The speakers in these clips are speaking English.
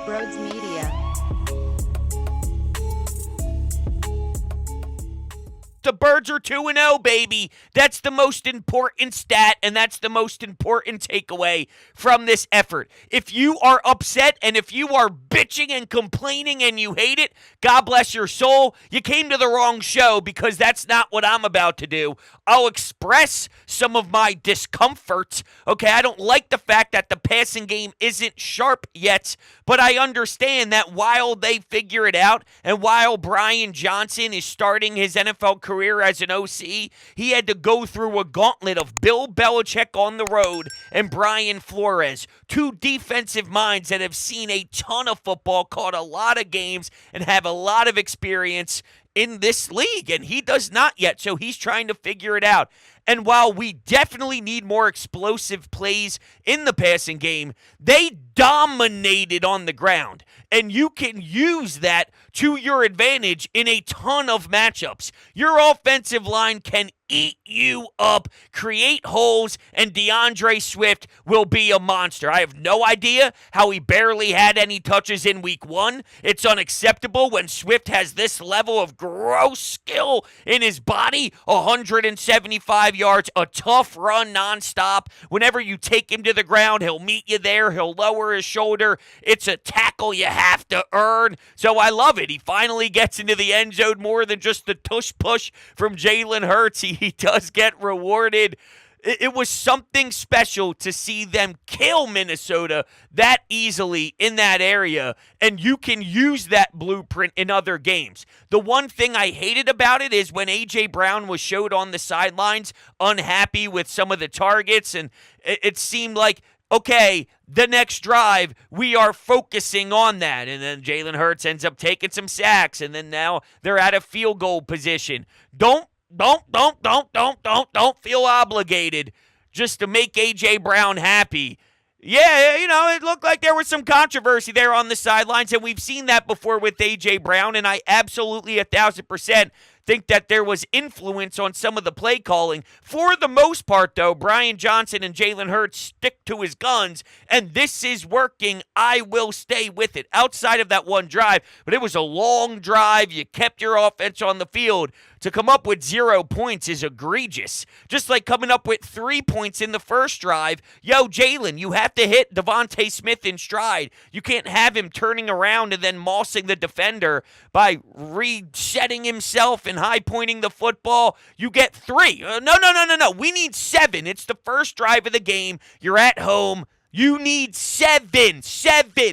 Brodes Media. The Birds are 2-0, baby. That's the most important stat, and that's the most important takeaway from this effort. If you are upset and if you are bitching and complaining and you hate it, God bless your soul. You came to the wrong show because that's not what I'm about to do. I'll express some of my discomfort. Okay, I don't like the fact that the passing game isn't sharp yet, but I understand that while they figure it out and while Brian Johnson is starting his NFL career as an OC, he had to go through a gauntlet of Bill Belichick on the road and Brian Flores, two defensive minds that have seen a ton of football, caught a lot of games, and have a lot of experience in this league, and he does not yet, so he's trying to figure it out. And while we definitely need more explosive plays in the passing game, they dominated on the ground. And you can use that to your advantage in a ton of matchups. Your offensive line can eat you up, create holes, and DeAndre Swift will be a monster. I have no idea how he barely had any touches in week 1. It's unacceptable when Swift has this level of gross skill in his body. 175 yards, a tough run nonstop. Whenever you take him to the ground, he'll meet you there. He'll lower his shoulder. It's a tackle you have to earn. So I love it. He finally gets into the end zone more than just the tush push from Jalen Hurts. He does get rewarded. It was something special to see them kill Minnesota that easily in that area, and you can use that blueprint in other games. The one thing I hated about it is when A.J. Brown was showed on the sidelines unhappy with some of the targets, and it seemed like, okay, the next drive, we are focusing on that. And then Jalen Hurts ends up taking some sacks, and then now they're at a field goal position. Don't feel obligated just to make A.J. Brown happy. Yeah, it looked like there was some controversy there on the sidelines, and we've seen that before with A.J. Brown, and I absolutely 1,000% think that there was influence on some of the play calling. For the most part, though, Brian Johnson and Jalen Hurts stick to his guns, and this is working. I will stay with it outside of that one drive, but it was a long drive. You kept your offense on the field. To come up with 0 points is egregious. Just like coming up with 3 points in the first drive. Yo, Jalen, you have to hit Devontae Smith in stride. You can't have him turning around and then mossing the defender by resetting himself and high-pointing the football. You get 3. No. We need 7. It's the first drive of the game. You're at home. You need 7.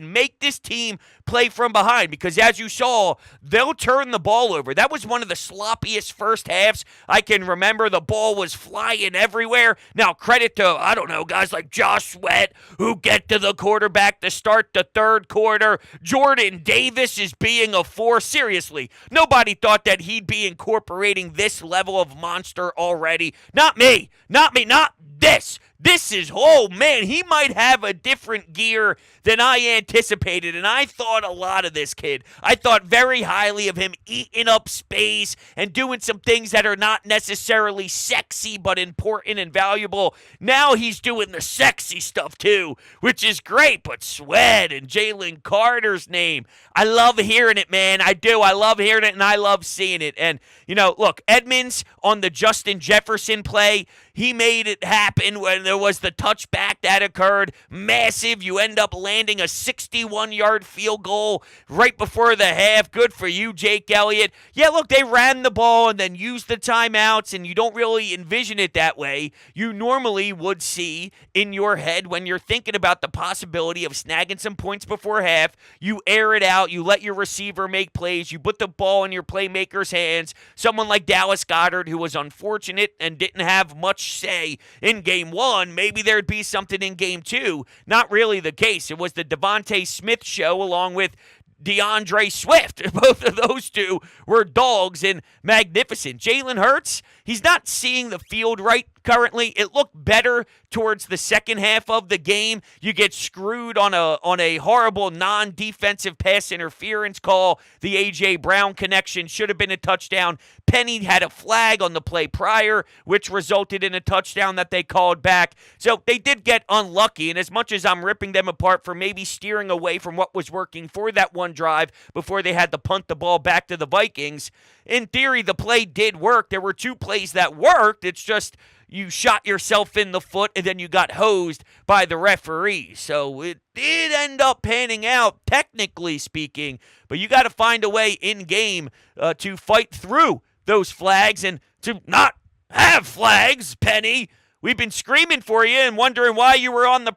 Make this team play from behind, because as you saw, they'll turn the ball over. That was one of the sloppiest first halves I can remember. The ball was flying everywhere. Now, credit to, guys like Josh Sweat who get to the quarterback to start the third quarter. Jordan Davis is being a force. Seriously, nobody thought that he'd be incorporating this level of monster already. Not me. Not this. This is, he might have a different gear than I anticipated, and I thought a lot of this kid. I thought very highly of him eating up space and doing some things that are not necessarily sexy but important and valuable. Now he's doing the sexy stuff too, which is great, but Sweat and Jalen Carter's name, I love hearing it, man. I do. I love hearing it, and I love seeing it. And, look, Edmonds on the Justin Jefferson play, he made it happen when there was the touchback that occurred. Massive. You end up landing a 61-yard field goal right before the half. Good for you, Jake Elliott. Yeah, look, they ran the ball and then used the timeouts, and you don't really envision it that way. You normally would see in your head when you're thinking about the possibility of snagging some points before half, you air it out, you let your receiver make plays, you put the ball in your playmaker's hands. Someone like Dallas Goedert, who was unfortunate and didn't have much say in game 1, maybe there'd be something in game 2. Not really the case. It was the Devontae Smith show along with DeAndre Swift. Both of those two were dogs and magnificent. Jalen Hurts, he's not seeing the field right currently. It looked better towards the second half of the game. You get screwed on a horrible non-defensive pass interference call. The A.J. Brown connection should have been a touchdown. Penny had a flag on the play prior, which resulted in a touchdown that they called back. So they did get unlucky, and as much as I'm ripping them apart for maybe steering away from what was working for that one drive before they had to punt the ball back to the Vikings, in theory, the play did work. There were 2 plays that worked. It's just you shot yourself in the foot and then you got hosed by the referee. So it did end up panning out, technically speaking, but you got to find a way in game to fight through those flags and to not have flags, Penny. We've been screaming for you and wondering why you were on the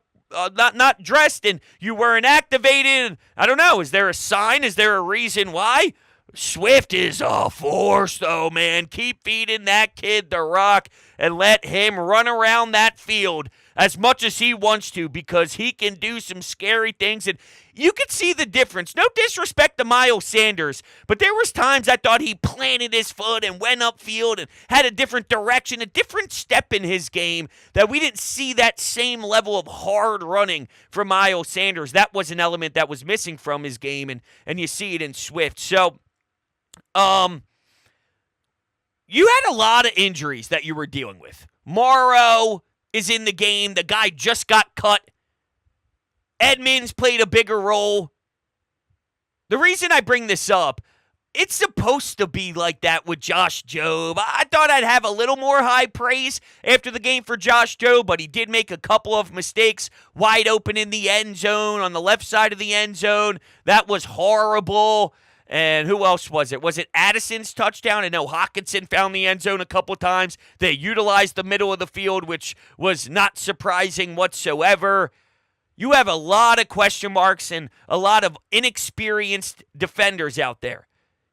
not dressed and you weren't activated. I don't know. Is there a sign? Is there a reason why? Swift is a force, though, man. Keep feeding that kid the rock and let him run around that field as much as he wants to, because he can do some scary things. And you could see the difference. No disrespect to Miles Sanders, but there was times I thought he planted his foot and went upfield and had a different direction, a different step in his game, that we didn't see that same level of hard running from Miles Sanders. That was an element that was missing from his game, and you see it in Swift. So, you had a lot of injuries that you were dealing with. Morrow is in the game. The guy just got cut. Edmonds played a bigger role. The reason I bring this up, it's supposed to be like that with Josh Jobe. I thought I'd have a little more high praise after the game for Josh Jobe, but he did make a couple of mistakes wide open in the end zone, on the left side of the end zone. That was horrible. And who else was it? Was it Addison's touchdown? I know Hawkinson found the end zone a couple times. They utilized the middle of the field, which was not surprising whatsoever. You have a lot of question marks and a lot of inexperienced defenders out there.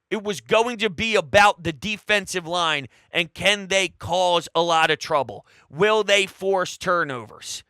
It was going to be about the defensive line, and can they cause a lot of trouble? Will they force turnovers?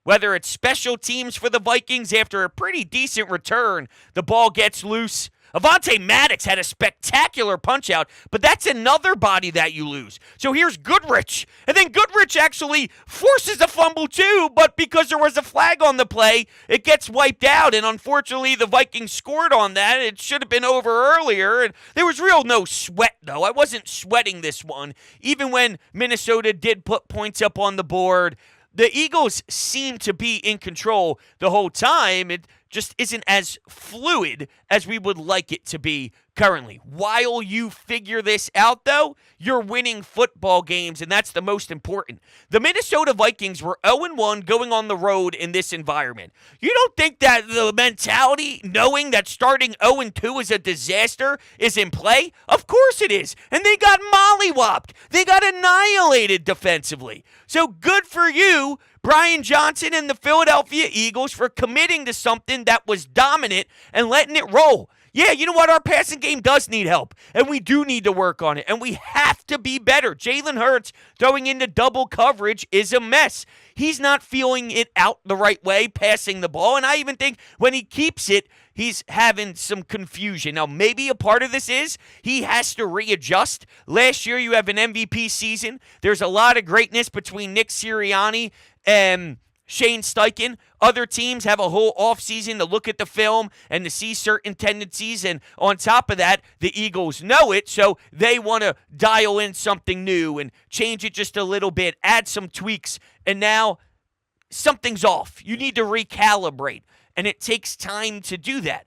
Whether it's special teams for the Vikings after a pretty decent return, the ball gets loose. Avonte Maddox had a spectacular punch-out, but that's another body that you lose. So here's Goodrich, and then Goodrich actually forces a fumble too, but because there was a flag on the play, it gets wiped out, and unfortunately the Vikings scored on that. It should have been over earlier, and there was no sweat, though. I wasn't sweating this one. Even when Minnesota did put points up on the board, the Eagles seemed to be in control the whole time. It just isn't as fluid as we would like it to be currently. While you figure this out, though, you're winning football games, and that's the most important. The Minnesota Vikings were 0-1 going on the road in this environment. You don't think that the mentality, knowing that starting 0-2 is a disaster, is in play? Of course it is. And they got mollywopped. They got annihilated defensively. So good for you, Brian Johnson and the Philadelphia Eagles, for committing to something that was dominant and letting it roll. Yeah, you know what? Our passing game does need help, and we do need to work on it, and we have to be better. Jalen Hurts throwing into double coverage is a mess. He's not feeling it out the right way, passing the ball, and I even think when he keeps it, he's having some confusion. Now, maybe a part of this is he has to readjust. Last year, you have an MVP season. There's a lot of greatness between Nick Sirianni and Shane Steichen. Other teams have a whole offseason to look at the film and to see certain tendencies, and on top of that, the Eagles know it, so they want to dial in something new and change it just a little bit, add some tweaks, and now something's off. You need to recalibrate, and it takes time to do that.